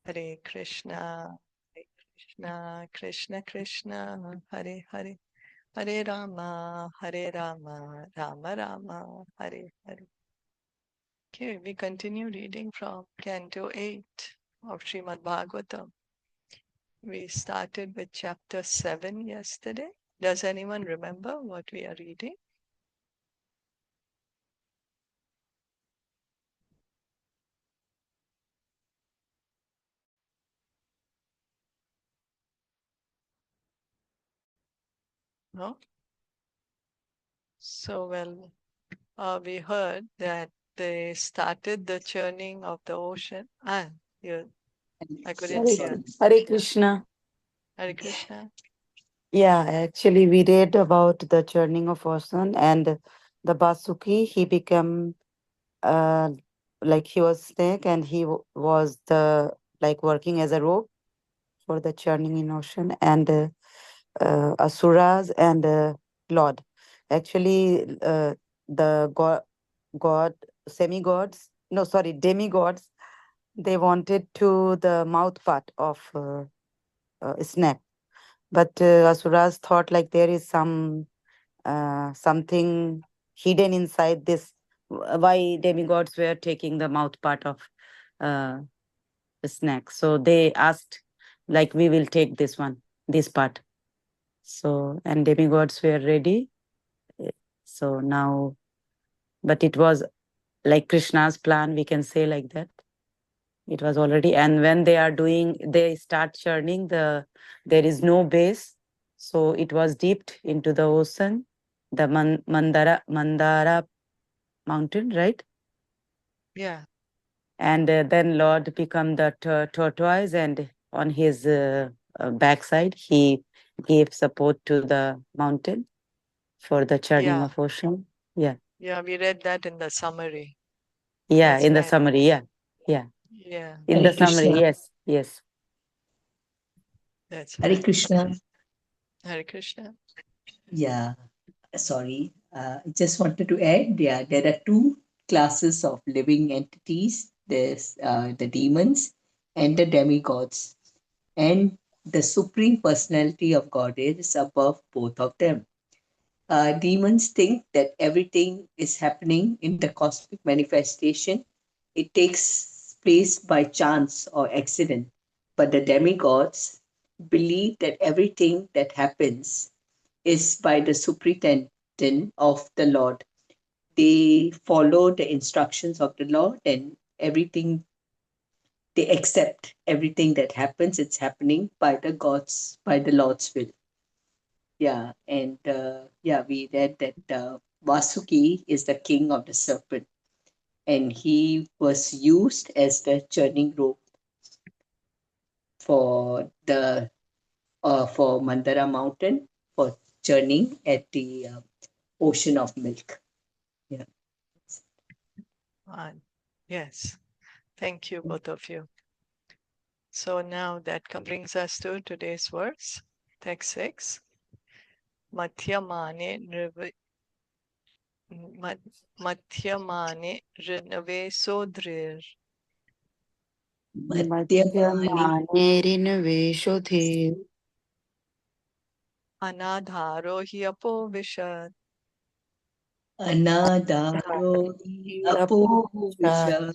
Hare Krishna, Krishna Krishna, Hare Hare, Hare Rama, Rama Rama, Hare Hare. Okay, we continue reading from Canto 8 of Srimad Bhagavatam. We started with chapter 7 yesterday. Does anyone remember what we are reading? No? So, we heard that they started the churning of the ocean. I couldn't hear. Hare Krishna. Hare Krishna. Yeah, actually, we read about the churning of ocean and the Basuki. He became like he was snake, and he was the like working as a rope for the churning in ocean, and asuras and Lord. Actually, the god, semi-gods, no, sorry, demigods, they wanted to the mouth part of snake. But asuras thought like there is something hidden inside this. Why demigods were taking the mouth part of uh, the snake? So they asked, like, we will take this one, this part. So and demigods were ready. Eh, So now, but it was like Krishna's plan. We can say like that. It was already, and when they are doing, they start churning the. There is no base, so it was dipped into the ocean, the Mandara mountain, right? Yeah. And then Lord become the tortoise, and on his backside, he gave support to the mountain for the churning Yeah. of ocean. Yeah, Yeah. We read that in the summary. yeah. That's In the right. summary, yeah, yeah. Yeah. In Hare the summary, Krishna. yes, yes. That's Hare right. Krishna. Hare Krishna. Yeah, sorry. I just wanted to add, yeah, there are two classes of living entities. There's the demons and the demigods. And the Supreme Personality of Godhead is above both of them. Demons think that everything is happening in the cosmic manifestation. It takes place by chance or accident. But the demigods believe that everything that happens is by the superintendent of the Lord. They follow the instructions of the Lord, and everything they accept everything that happens, it's happening by the gods, by the Lord's will. Yeah, and yeah, we read that Vasuki is the king of the serpent, and he was used as the churning rope for the for Mandara mountain for churning at the ocean of milk. Yeah. Yes. Thank you, both of you. So now that brings us to today's verse, text 6. Madhyamane Madhyamane Rinave Sodrir Madhyamani Madhyamane Anadharo Hyapo Vishad Anadaro Apovisha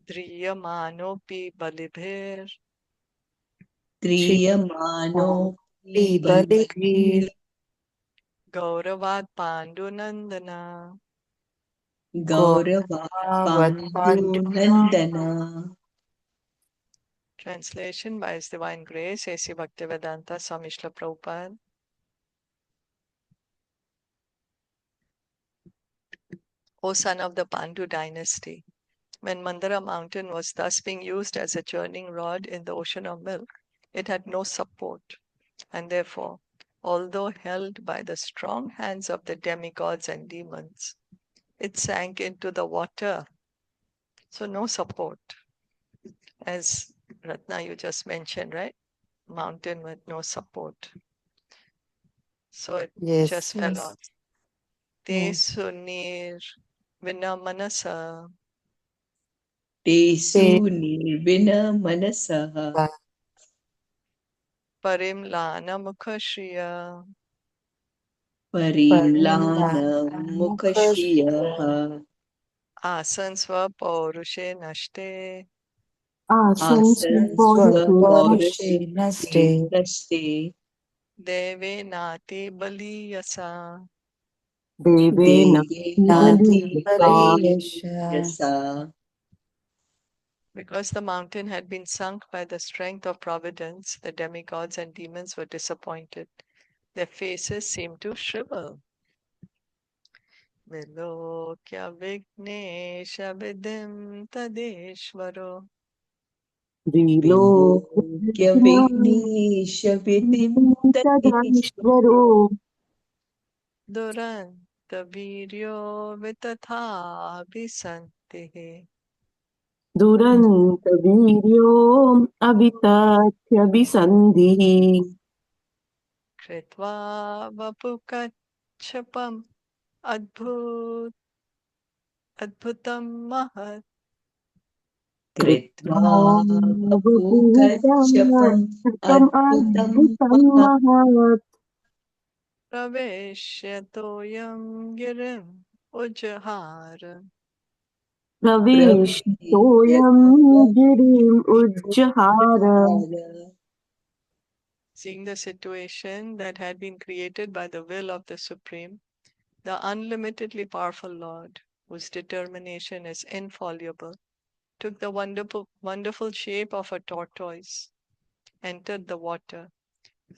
Driyamanopi Balibhir Triyamano Balibhir Gauravad Pandunandana. Gaurava Pandu Nandana. Translation by His Divine Grace, A.C. Bhaktivedanta Swami Srila Prabhupada. O son of the Pandu dynasty, when Mandara mountain was thus being used as a churning rod in the ocean of milk, it had no support, and therefore, although held by the strong hands of the demigods and demons, it sank into the water. So no support. As Ratna, you just mentioned, right? Mountain with no support. So it just fell off. Te sunir vinamanasa Tesu nirvina manasaha Parimlana Mukhashriya. parimlana mukashriyaha Asansva Paurushe Nashte. asansva naste Deve Nati Baliyasa. devenati yasa. Because the mountain had been sunk by the strength of providence, the demigods and demons were disappointed. Their faces seemed to shrivel. Vilokya Vignesha Vidim Tadeshvaro. Vilokya Vignesha Vidim Tadeshvaro Duranta Viryo Vitatha Visantihi. Duranta Viryo Abhitathyabhisandhi Kritva Vapukachapam Adbhutam Mahat. Kritva Vaputam Vapukachapam Adbhutam Mahat Mahat Praveshyatoyam Girim Ujjahara. Praveshitoyam Girim Ujjahara. Seeing the situation that had been created by the will of the Supreme, the unlimitedly powerful Lord, whose determination is infallible, took the wonderful shape of a tortoise, entered the water,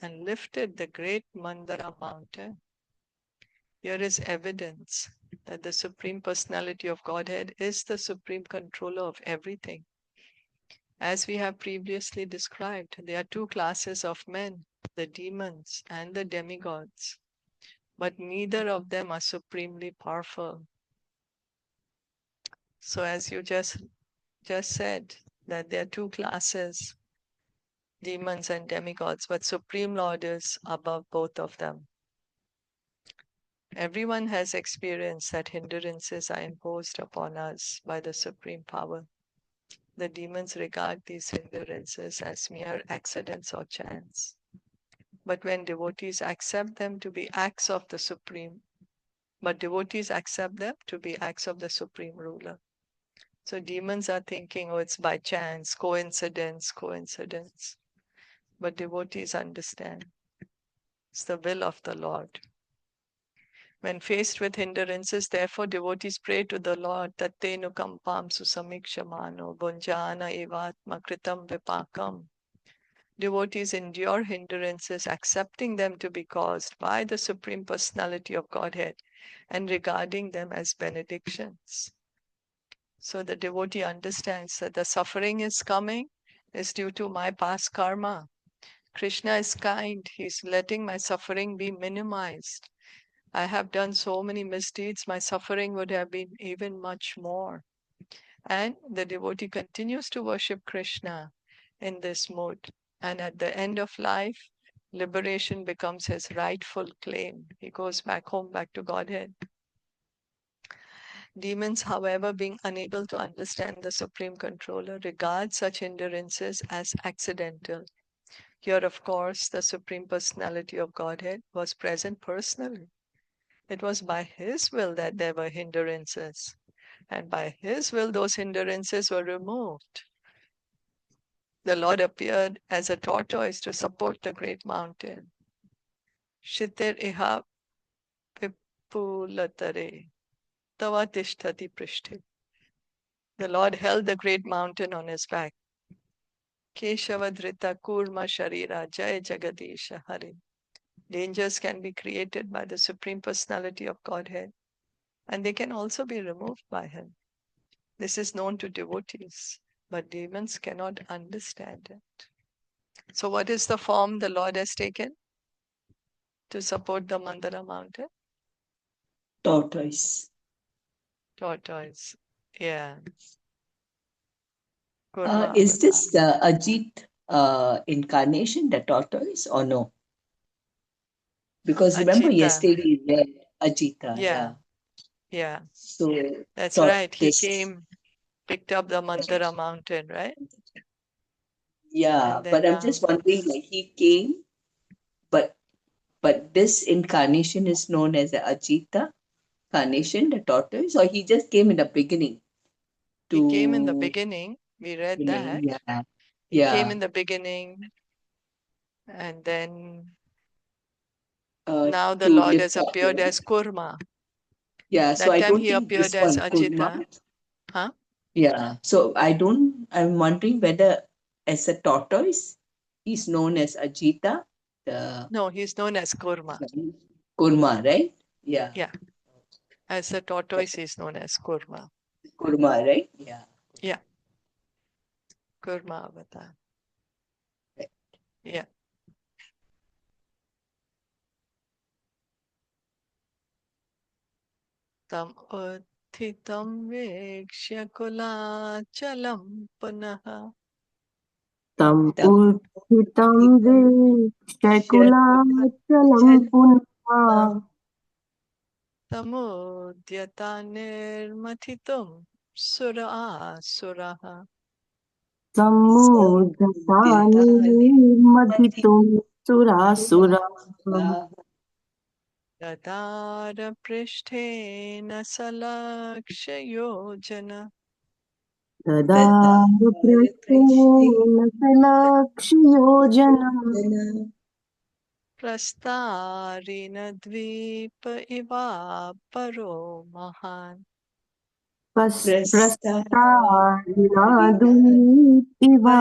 and lifted the great Mandara mountain. Here is evidence that the Supreme Personality of Godhead is the supreme controller of everything. As we have previously described, there are two classes of men, the demons and the demigods, but neither of them are supremely powerful. So as you just said, that there are two classes, demons and demigods, but Supreme Lord is above both of them. Everyone has experienced that hindrances are imposed upon us by the Supreme Power. The demons regard these hindrances as mere accidents or chance. But when devotees accept them to be acts of the Supreme, devotees accept them to be acts of the Supreme Ruler. So demons are thinking, oh, it's by chance, coincidence. But devotees understand it's the will of the Lord. When faced with hindrances, therefore, devotees pray to the Lord, Tattenu kampam susamikshamano bunjana evatma kritam vipakam. Devotees endure hindrances, accepting them to be caused by the Supreme Personality of Godhead and regarding them as benedictions. So the devotee understands that the suffering is coming is due to my past karma. Krishna is kind. He's letting my suffering be minimized. I have done so many misdeeds, my suffering would have been even much more. And the devotee continues to worship Krishna in this mood. And at the end of life, liberation becomes his rightful claim. He goes back home, back to Godhead. Demons, however, being unable to understand the Supreme Controller, regard such hindrances as accidental. Here, of course, the Supreme Personality of Godhead was present personally. It was by His will that there were hindrances, and by His will those hindrances were removed. The Lord appeared as a tortoise to support the great mountain. Shitir iha pipulatare tava tishtati prishthi. The Lord held the great mountain on his back. Keshavadrita kurma sharira jai jagadisha hari. Dangers can be created by the Supreme Personality of Godhead, and they can also be removed by Him. This is known to devotees, but demons cannot understand it. So what is the form the Lord has taken to support the Mandara mountain? Tortoise. Tortoise. Yeah. Is this the Ajit incarnation, the tortoise, or no? Because remember, Ajita. yesterday we read Ajita, Yeah. yeah. Yeah. So That's right. He tortoise. came. picked up the Mandara mountain, right? Yeah, And then but I'm just wondering, like he came, but this incarnation is known as the Ajita carnation, the tortoise, or he just came in the beginning he came in the to beginning. We read beginning, that. yeah, He came yeah, in the beginning, and then uh, now the to Lord lift has up, appeared right? as Kurma. Yeah, so That I time don't he think appeared this as one Kurma. Ajita. Huh? Yeah, so I'm wondering whether as a tortoise, he's known as Ajita, the No, he's known as Kurma. Kurma, right? Yeah, Yeah. As a tortoise, he's known as Kurma. Kurma, right? Yeah. Yeah. Kurma avatar. Right. Yeah. Tam uthitam vekshya kulachalam punaha तं The उत्थितं वीक्ष्यकुलाचलं पुनः tamudyata nirmathitum sura asuraha. सम्मुद्धतानि मथितुं सुरासुराः Dadara prishtena salakshya yojana. ददारप्रस्थेन सलक्ष्ययोजनम् Prastarina dvipa iva paro mahan. प्रस्तारिणादुनीतिवा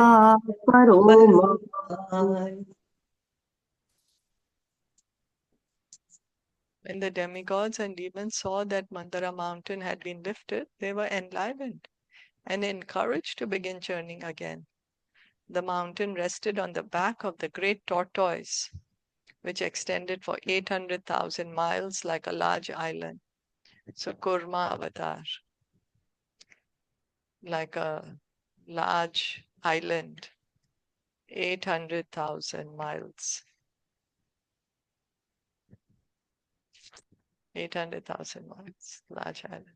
परो When the demigods and demons saw that Mandara mountain had been lifted, they were enlivened and encouraged to begin journeying again. The mountain rested on the back of the great tortoise, which extended for 800,000 miles like a large island. So Kurma avatar, like a large island, 800,000 miles. 800,000 miles, large island.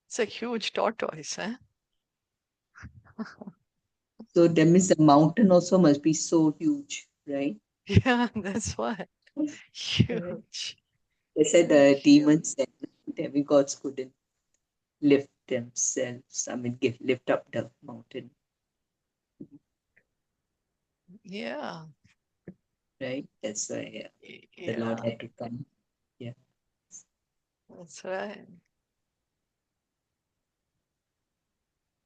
It's a huge tortoise, eh? So that means the mountain also must be so huge, right? Yeah, that's why. Right. Huge. They said the demons and demigods couldn't lift themselves. I mean, lift up the mountain, Yeah. right? That's why the Lord Yeah, had to come. Yeah. that's right.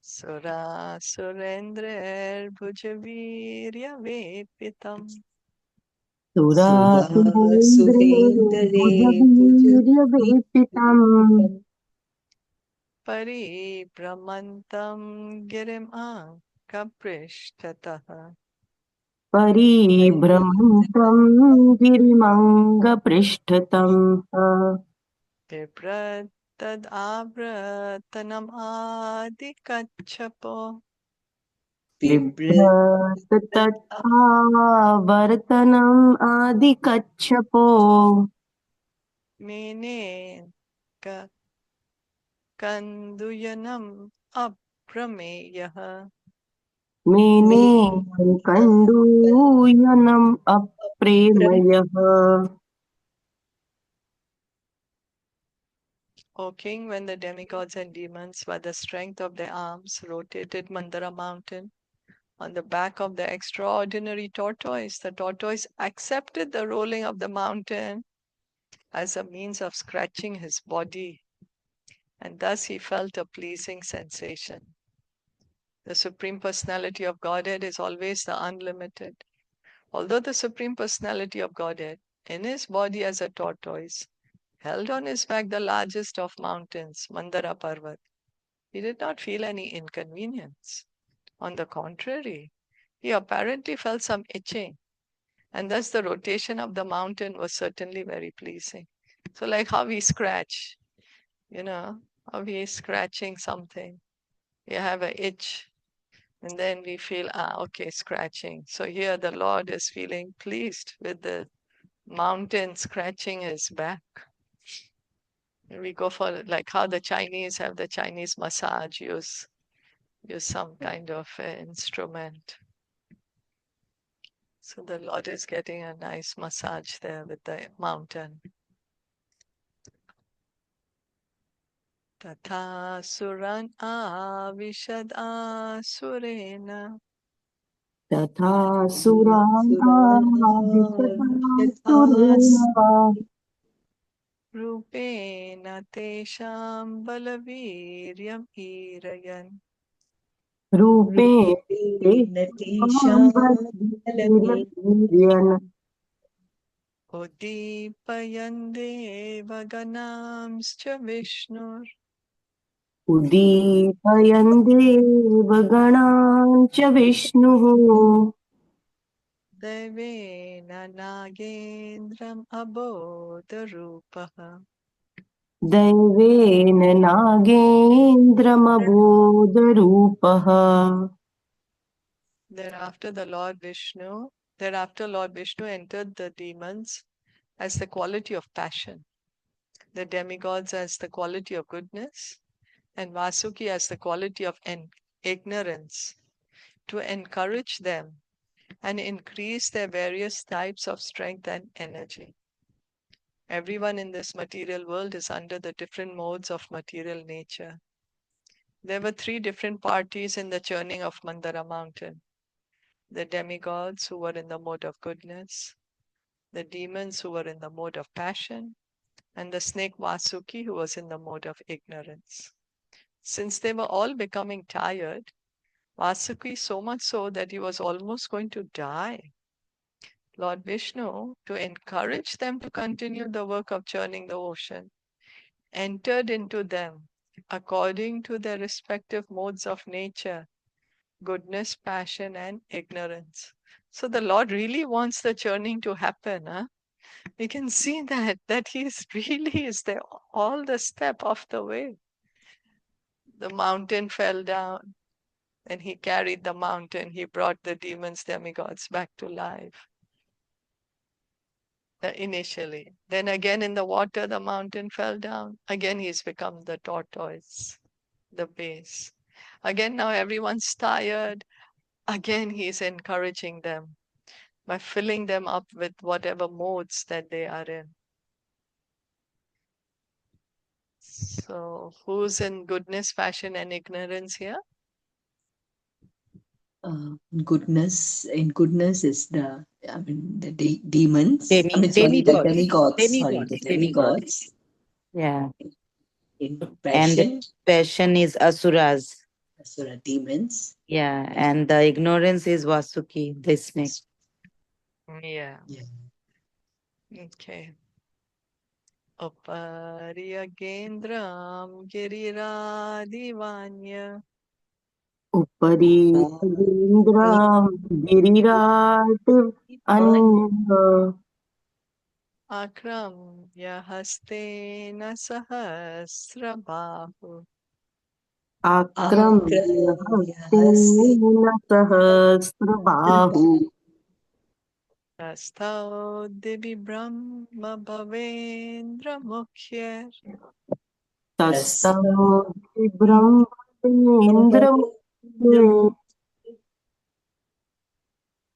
Sura Surendra Bhujavirya Vepitam Sura सुरासुरेन्द्रे Surendere भुजवीर्यवेपितम् Paribramantam Girim Kaprishtatah परिभ्रमन्तं गिरिमङ्गपृष्ठतम् Vibratad Abratanam Adikachapo Vibrat बिभ्रत् तथावर्तनम् आदिकच्छपो Mene Kanduyanam Aprameyah मेने Me कण्डूयनम् अप्रेमयः O king, when the demigods and demons, by the strength of their arms, rotated Mandara mountain on the back of the extraordinary tortoise, the tortoise accepted the rolling of the mountain as a means of scratching his body, and thus he felt a pleasing sensation. The Supreme Personality of Godhead is always the unlimited. Although the Supreme Personality of Godhead, in his body as a tortoise, held on his back the largest of mountains, Mandara Parvat, he did not feel any inconvenience. On the contrary, he apparently felt some itching, and thus the rotation of the mountain was certainly very pleasing. So, like how we scratch, how we scratching something, we have an itch, and then we feel, okay, scratching. So, here the Lord is feeling pleased with the mountain scratching his back. We go for like how the Chinese have the Chinese massage use use some kind of instrument. So the Lord is getting a nice massage there with the mountain. Tatha suran avishad asurena तथा सुरान् rupena tesham balaviryam irayan रूपेण udipayan devaganamscha vishnur उदीपयन् देवगणान् च विष्णुः devena nagendram abodharupaha. दैवेन नागेन्द्रमबोधरूपः Thereafter Lord Vishnu entered the demons as the quality of passion, the demigods as the quality of goodness, and Vasuki as the quality of ignorance, to encourage them and increase their various types of strength and energy. Everyone in this material world is under the different modes of material nature. There were 3 different parties in the churning of Mandara mountain: the demigods who were in the mode of goodness, the demons who were in the mode of passion, and the snake Vasuki who was in the mode of ignorance. Since they were all becoming tired, Vasuki so much so that he was almost going to die, Lord Vishnu, to encourage them to continue the work of churning the ocean, entered into them according to their respective modes of nature: goodness, passion, and ignorance. So the Lord really wants the churning to happen. Huh? We can see that He is really is there all the step of the way. The mountain fell down, and He carried the mountain. He brought the demons, demigods back to life. Initially. Then again in the water, the mountain fell down. Again, He's become the tortoise, the base. Again, now everyone's tired. Again, He's encouraging them by filling them up with whatever modes that they are in. So, who's in goodness, passion, and ignorance here? Goodness is the demons. The demigods. Sorry, the demigods. Yeah. In And the passion, passion is asuras. asura demons. Yeah. And the ignorance is Vasuki, the snake. Yeah. Okay. Upariyagendram giriradivanya उपरि खगेन्द्रां गिरिराट् अन्यः akramya hastena sahasrabahu आक्रम्य हस्तेन Sahasrabahu Tastau Devi Brahma Bhavendra Mukhya तस्थौ ब्रह्मेन्द्रमुखे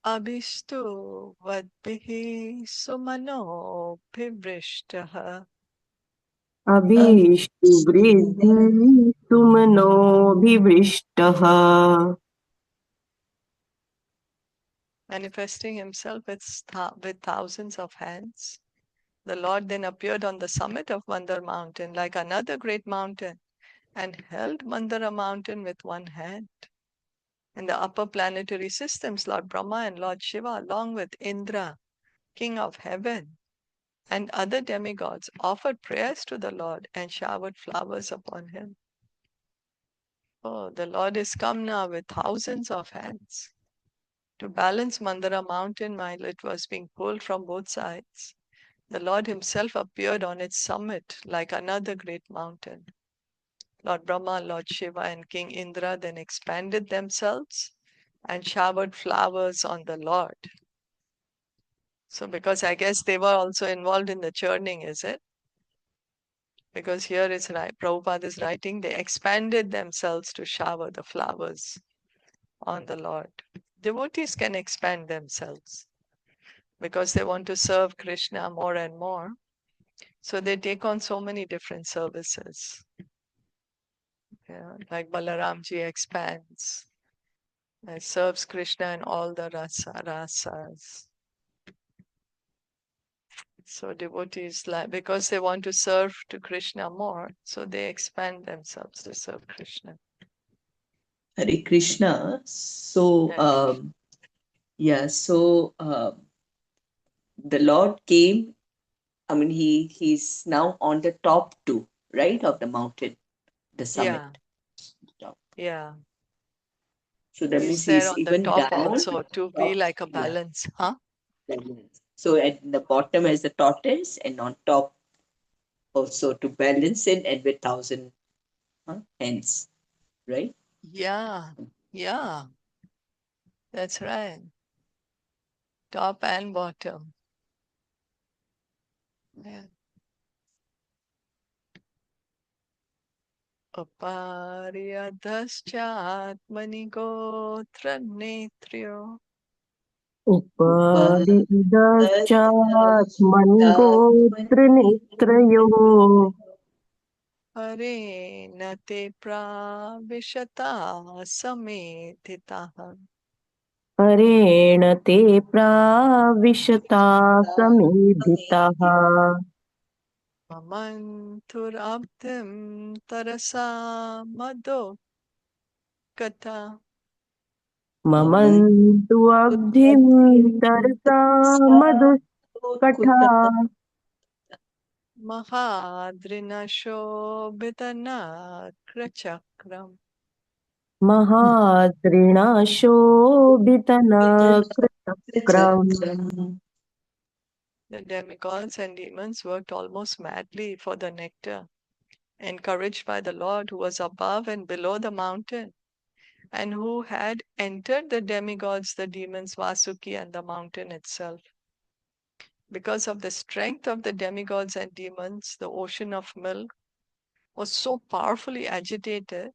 Abhishtu Vadbihi Sumano Bhivrishtaha. अभीष्टुवृद्धि सुमनोभिवृष्टः Manifesting himself with thousands of hands, the Lord then appeared on the summit of Mandar mountain like another great mountain and held Mandara mountain with one hand. In the upper planetary systems, Lord Brahma and Lord Shiva, along with Indra, king of heaven, and other demigods, offered prayers to the Lord and showered flowers upon him. Oh, the Lord is come now with thousands of hands to balance Mandara mountain while it was being pulled from both sides. The Lord himself appeared on its summit like another great mountain. Lord Brahma, Lord Shiva, and King Indra then expanded themselves and showered flowers on the Lord. So, because I guess they were also involved in the churning, is it? Because here is right, Prabhupada is writing, they expanded themselves to shower the flowers on the Lord. Devotees can expand themselves because they want to serve Krishna more and more. So they take on so many different services. Yeah, like Balaramji expands, serves Krishna in all the rasas. So devotees, like, because they want to serve to Krishna more, so they expand themselves to serve Krishna. Hare Krishna. So, the Lord came. I mean, he's now on the top two, right, of the mountain, the summit. Top. Yeah. So that means He's there he's on the even top down. also to be Top. like a Yeah. balance, huh? So at the bottom is the tortoise, and on top also to balance it, and with 1,000 hands, right? Yeah, yeah, that's right. Top and bottom. Yeah. Apariyadhaschatmani gotra netryo उपरिदश्चात् मणिगोत्रनेत्रयोः Hare te pravishata sameditaha हरेण ते प्राविशता समेधितः mamanturabdhim tarasa madokata ममन्तु अब्धिं तरसा मधुकठा mahadrinashobhitanakrachakram. महादृणाशोभितनकृतक्रम् The demigods and demons worked almost madly for the nectar, encouraged by the Lord who was above and below the mountain, and who had entered the demigods, the demons, Vasuki, and the mountain itself. Because of the strength of the demigods and demons, the ocean of milk was so powerfully agitated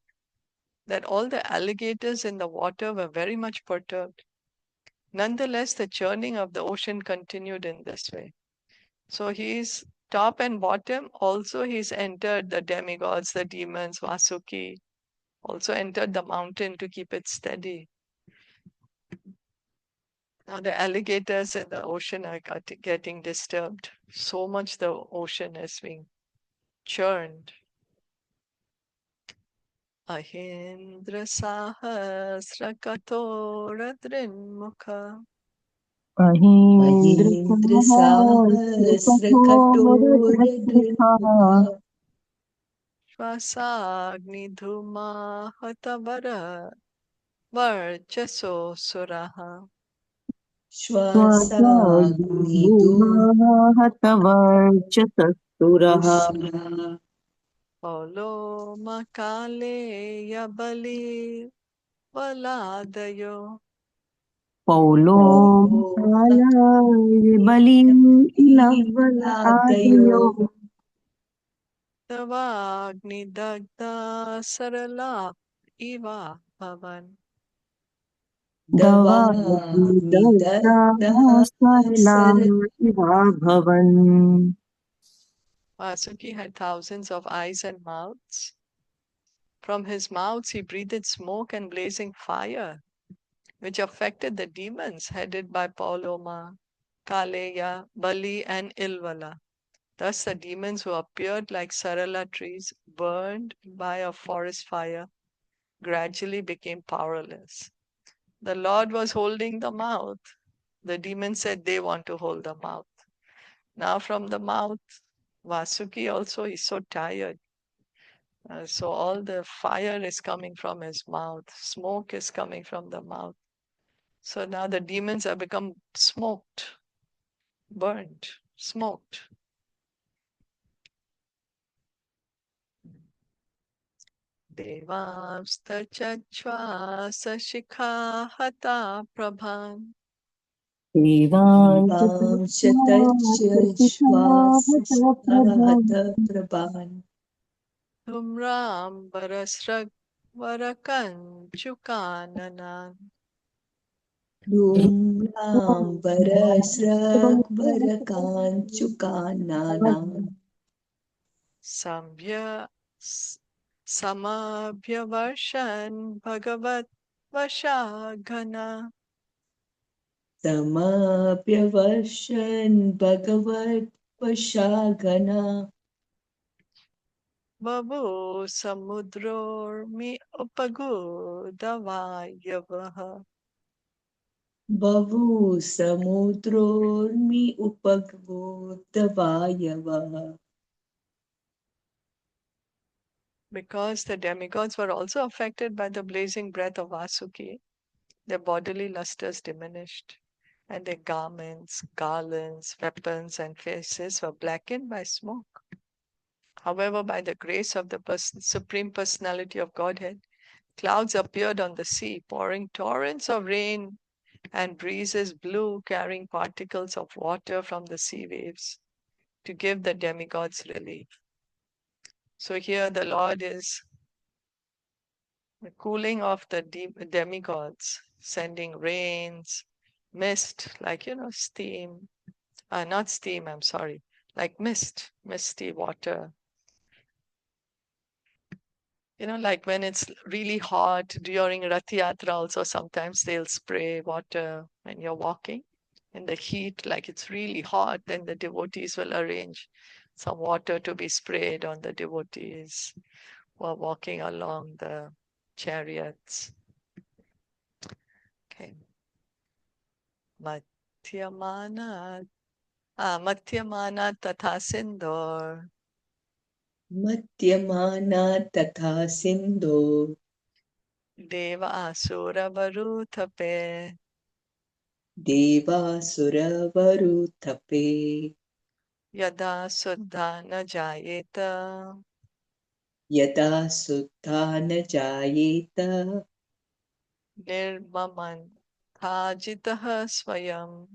that all the alligators in the water were very much perturbed. Nonetheless, the churning of the ocean continued in this way. So he's top and bottom. Also, he's entered the demigods, the demons, Vasuki, also entered the mountain to keep it steady. Now, the alligators in the ocean are getting disturbed. So much the ocean is being churned. Ahindra sahasra katora drinmukha Mahindra Sahasra Katora अहीन्द्रसहस्रकठोरदृष्टिः Svasagni dhuma hatavara varchaso suraha. Swasagnidu स्वजागृहाहतवर्चसस्तुरः Usura Paulo makale yabali valadayo. पौलो कालाय बलिं इलव्वल आदयो Dayo Tavagni dagda sarala iva bhavan. Davagni दवाग्निदग्धाः सरला Dasar Eva भवन् Vasuki had thousands of eyes and mouths. From his mouths he breathed smoke and blazing fire, which affected the demons headed by Pauloma, Kaleya, Bali, and Ilvala. Thus the demons who appeared like Sarala trees burned by a forest fire gradually became powerless. The Lord was holding the mouth. The demons said they want to hold the mouth. Now from the mouth, Vasuki also is so tired. So all the fire is coming from his mouth. Smoke is coming from the mouth. So now the demons have become smoked, burnt, smoked. Devamstachachva sashikha hata prabhan. देवान् च Devam तस्मात् Shatachya प्रतिष्ठाहत Prabha Shvasahata Prabhan Dhumram Varakanchukanan Dhumrambarasrakvarakaanchukananam Samya Samabhyavarshan Bhagavat Vashagana Samapyavarshan Bhagavat Vashagana Babu Samudrormi Upagudavayavaha Bavu Samudrormi Upagvotavayava. Because the demigods were also affected by the blazing breath of Vasuki, their bodily lusters diminished, and their garments, garlands, weapons, and faces were blackened by smoke. However, by the grace of the Supreme Personality of Godhead, clouds appeared on the sea, pouring torrents of rain, and breezes blew, carrying particles of water from the sea waves to give the demigods relief. So here the Lord is the cooling of the demigods, sending rains, mist, like, steam, not steam, I'm sorry, like mist, misty water. Like when it's really hot during Rath Yatra also, sometimes they'll spray water when you're walking. In the heat, like it's really hot, then the devotees will arrange some water to be sprayed on the devotees who are walking along the chariots. Okay. Mathyamana tatha sindor Matyamana tatha sindho deva asura varuthape Devasura varuthape yada suddha na jayeta Yada sutta na jayeta nirmaman thajitah swayam.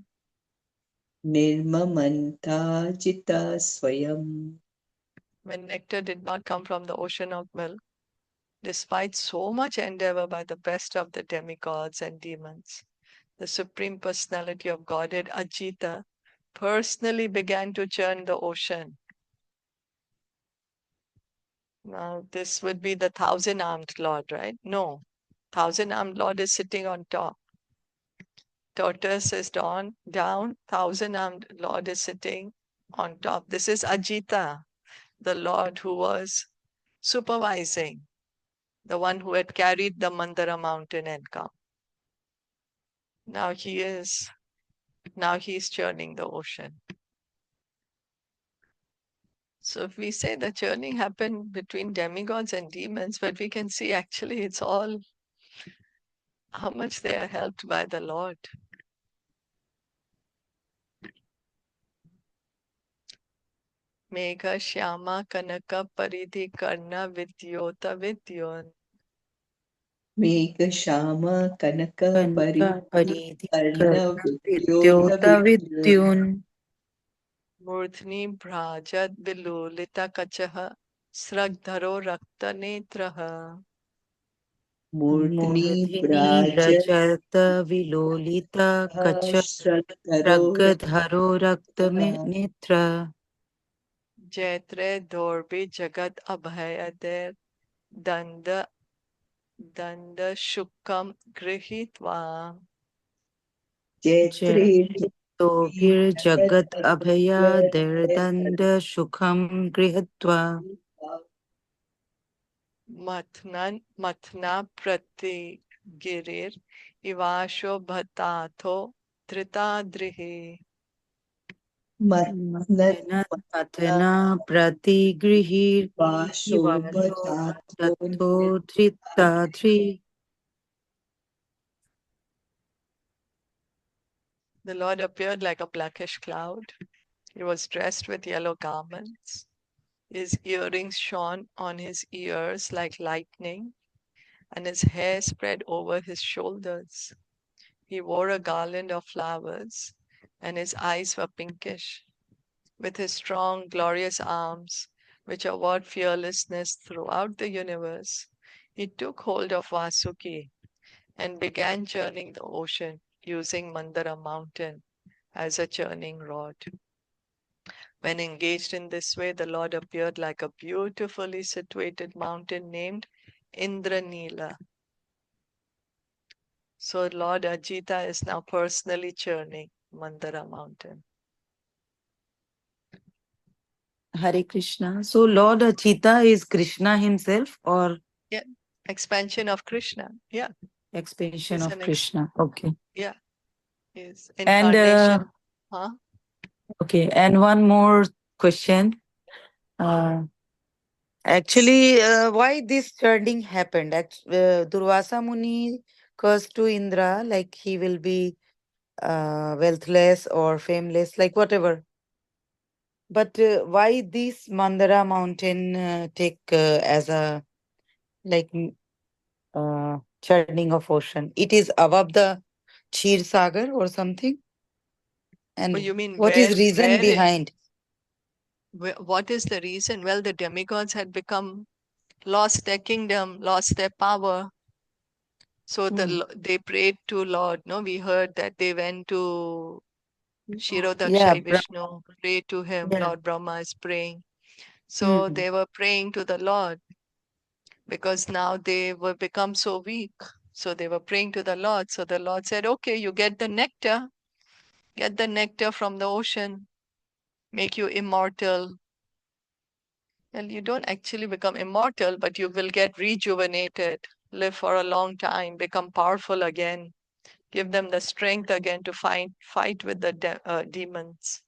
Nirmamanta jita swayam. When nectar did not come from the ocean of milk, despite so much endeavor by the best of the demigods and demons, the Supreme Personality of Godhead, Ajita, personally began to churn the ocean. Now, this would be the thousand-armed Lord, right? No. Thousand-armed Lord is sitting on top. Tortoise is down, thousand-armed Lord is sitting on top. This is Ajita, the Lord who was supervising, the one who had carried the Mandara mountain and come. Now he's churning the ocean. So if we say the churning happened between demigods and demons, but we can see actually it's all how much they are helped by the Lord. Megha Shyama Kanaka Paridhi Karna Vidyota Vidyon Megha Shama Kanaka Kanka Paridhi Paridhi Karna Karna Vidyota Vidyota Vidyota Vidyun Murthni Bhrajat Bilulita Kachaha Sragdharo Rakta Netraha. Murtini Murdhini Braja Brajarta Vilolita Kacha Shraddharo Ragadharo Raktame Netra Jaitre Dorbi Jagat Abhayader Danda Shukam Grihitva. Jaitre Jayatobhir Jagat Abhaya Dardanda Shukham Grihatva Matna Prati Girir Ivasho Bhatatho Tritadrihi. Matnat Athana Pratigrihir Ivasho Vashobhatato Tato Tritadri. The Lord appeared like a blackish cloud. He was dressed with yellow garments. His earrings shone on his ears like lightning, and his hair spread over his shoulders. He wore a garland of flowers, and his eyes were pinkish. With his strong, glorious arms, which award fearlessness throughout the universe, he took hold of Vasuki and began churning the ocean using Mandara mountain as a churning rod. When engaged in this way, the Lord appeared like a beautifully situated mountain named Indranila. So Lord Ajita is now personally churning Mandara mountain. Hare Krishna. So Lord Achita is Krishna himself or Yeah, expansion of Krishna. Yeah, expansion it's of an Krishna? Okay. yeah, is And incarnation. Huh? okay, and one more question. Actually, why this churning happened? Durvasa Muni cursed to Indra, like he will be wealthless or fameless, like whatever. But why this Mandara mountain take as a like churning of ocean? It is above the Kshir Sagar or something. Oh, And you mean what is reason where behind? what is the reason? Well, the demigods had become lost their kingdom, lost their power. So they prayed to Lord. No, we heard that they went to Yeah, Shirodakshai Vishnu, prayed to him. yeah. Lord Brahma is praying. So Hmm. they were praying to the Lord because now they were become so weak. So they were praying to the Lord. So the Lord said, okay, you get the nectar from the ocean, make you immortal. Well, you don't actually become immortal, but you will get rejuvenated, live for a long time, become powerful again, give them the strength again to fight with the demons.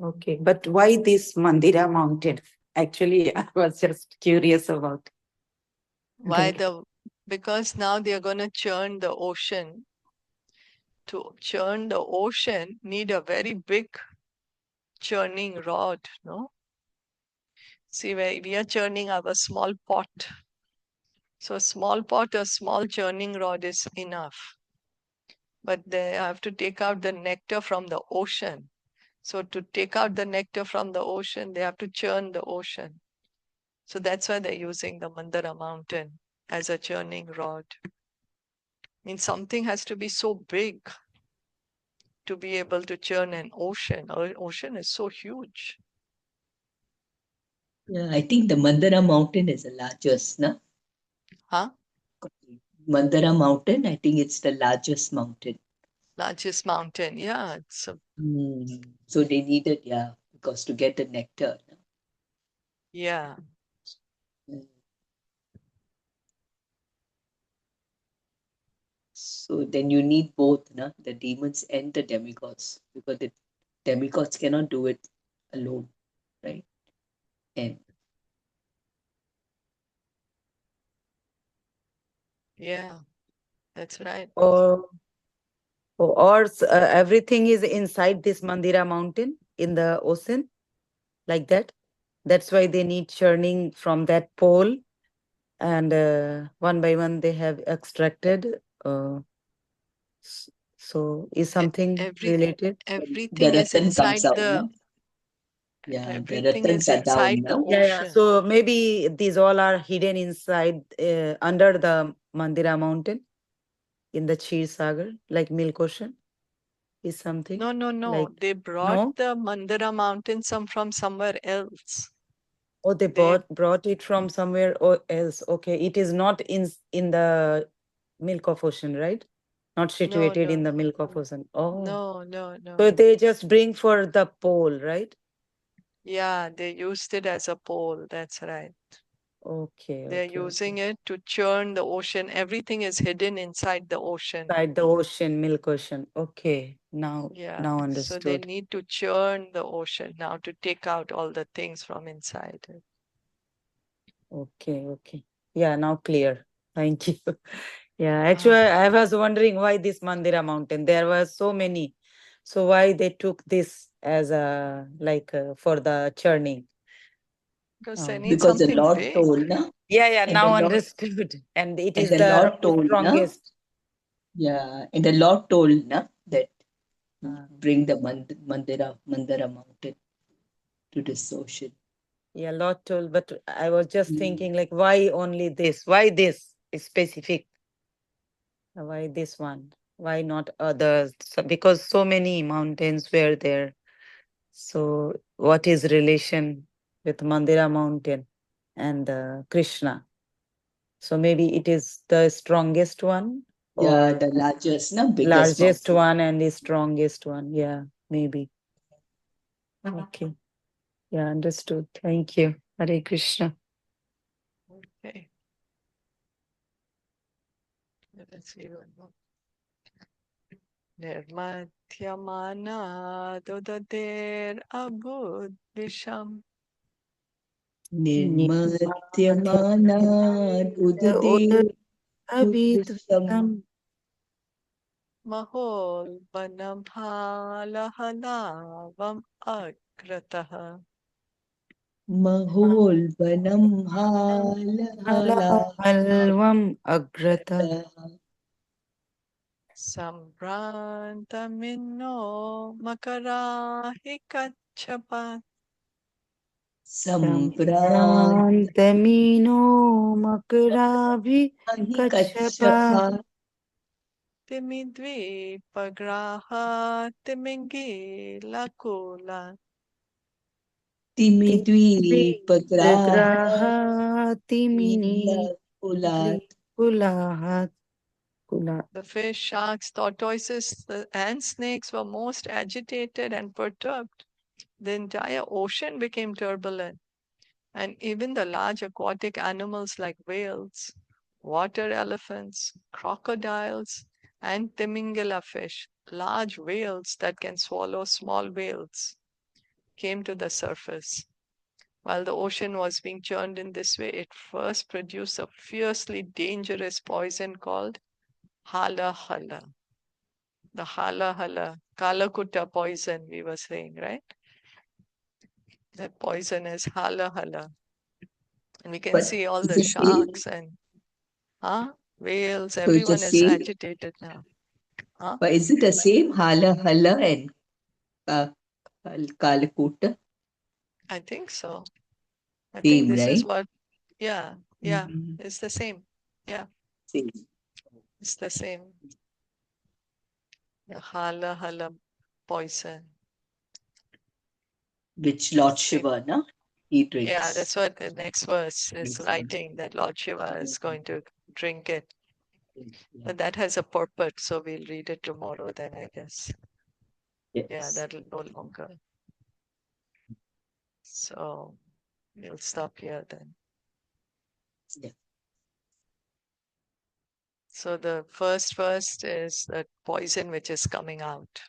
Okay, but why this Mandira mountain? Actually, I was just curious about Why that. the Because now they are going to churn the ocean. To churn the ocean, need a very big churning rod, no? See, we are churning our small pot. So a small pot, a small churning rod is enough. But they have to take out the nectar from the ocean. So to take out the nectar from the ocean, they have to churn the ocean. So that's why they're using the Mandara mountain as a churning rod. I mean, something has to be so big to be able to churn an ocean. Our ocean is so huge. Yeah, I think the Mandara mountain is the largest, no? Huh? Mandara mountain, I think it's the largest mountain. Largest mountain. Yeah, it's a, So they needed, yeah, because to get the nectar. No? yeah. Mm. So then you need both, no? The demons and the demigods, because the demigods cannot do it alone, right? And Yeah, that's right. Or everything is inside this Mandira mountain in the ocean, like that. That's why they need churning from that pole, and one by one they have extracted. S- So, is E- something Every related? the everything is ratan inside comes out, the no? Yeah, the everything is ratans are down, inside the no? Yeah, yeah. ocean. So maybe these all are hidden inside, under the Mandira mountain in the Kshir Sagar, like Milk Ocean, is something No, no, no. like They brought no. the Mandara mountain from somewhere else. Oh, they They brought it from somewhere else. Okay, it is not in the milk of ocean, right? Not no, situated no, in the milk of ocean. Oh, no, no, so no. they just bring for the pole, right? Yeah, they used it as a pole. That's right. Okay, They're okay, using okay. it to churn the ocean. Everything is hidden inside the ocean. Inside the ocean, milk ocean. Okay, Yeah, now so they understood. need to churn the ocean now to take out all the things from inside it. Okay, okay. Yeah, now clear. Thank you. Yeah, Uh, actually, I was wondering why this Mandira mountain. There were so many. So why they took this as a like for the churning? because they Oh. need Because the something Lord big. told, no? Yeah, yeah, And the now Lord understood. And it and is the the Lord told, no? strongest. Yeah, and the Lord told, no? That bring the Mandara mountain to this ocean. Yeah, Lord told, but I was just thinking, like, why only this? Why this is specific? Why this one? Why not others? Because so many mountains were there. So, what is relation with Mandira mountain and Krishna? So maybe it is the strongest one, Yeah, or the largest, biggest largest mountain. one and the strongest one. Yeah, maybe. Okay. Yeah, understood. Thank you. Hare Krishna. Okay. Let's see one more. Nirmatyamana dudader abudvisham Nirmatyamana udade Buddhism mahol banam halahalavam agrataha Mahol Vanam Hala Halvam agrata Sambrantamino makarahi kachapat Samprant Samino makarabhi kachapa Kachapa timidvi pagraha timingi lakula Timidvi Pagraha graha timini Kulat. kulahat kula. The fish, sharks, tortoises, and snakes were most agitated and perturbed. The entire ocean became turbulent, and even the large aquatic animals like whales, water elephants, crocodiles, and timingala fish, large whales that can swallow small whales, came to the surface. While the ocean was being churned in this way, it first produced a fiercely dangerous poison called hala hala. The hala hala, Kalakuta poison, we were saying, right? That poison is hala hala. And we can But see all is the the same? sharks and whales, So it's the everyone is same? agitated now. Huh? But is it the same Hala Hala and uh, Kalakuta? I think so. I think Same, this is right? what, yeah, Mhm. it's the same. Yeah, Same. it's the same. The hala hala poison. Which Lord Same. Shiva, no? He Yeah, drinks. that's what the next verse is Yes. writing, that Lord Shiva is going to drink it. Yeah. But that has a purport, so we'll read it tomorrow then, I guess. Yeah, Yes. that'll no longer. So we'll stop here then. Yeah. So the first is the poison which is coming out.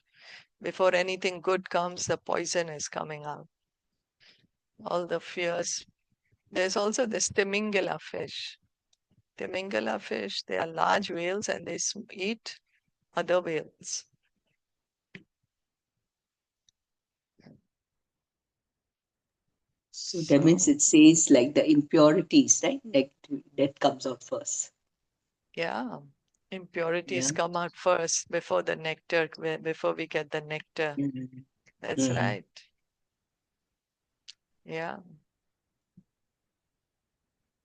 Before anything good comes, the poison is coming out. All the fears. There's also this Timingala fish. Timingala fish, they are large whales and they eat other whales. So that means it says like the impurities, right? Like that comes out first. Yeah, impurities Yeah. come out first before the nectar, before we get the nectar. Mhm. That's Mhm. right. Yeah,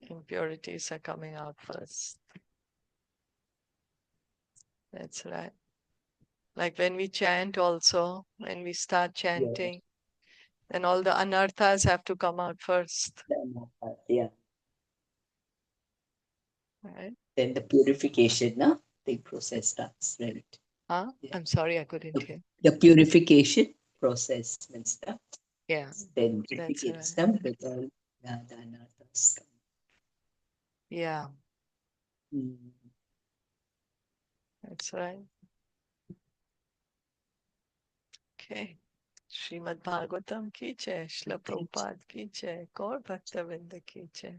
impurities are coming out first. That's right. Like when we chant also, when we start chanting, then all the anarthas have to come out first, Yeah. right? Then the purification, no? The process starts, right? Huh? Yeah. I'm sorry, I couldn't hear. The purification process means that. Yeah, Then it that's begins right. now with all the anarthas. Yeah, Mm. that's right. Okay. Srimad Bhagavatam ki jai, Srila Prabhupada ki jai, Gaur Bhakta Vrinda ki jai.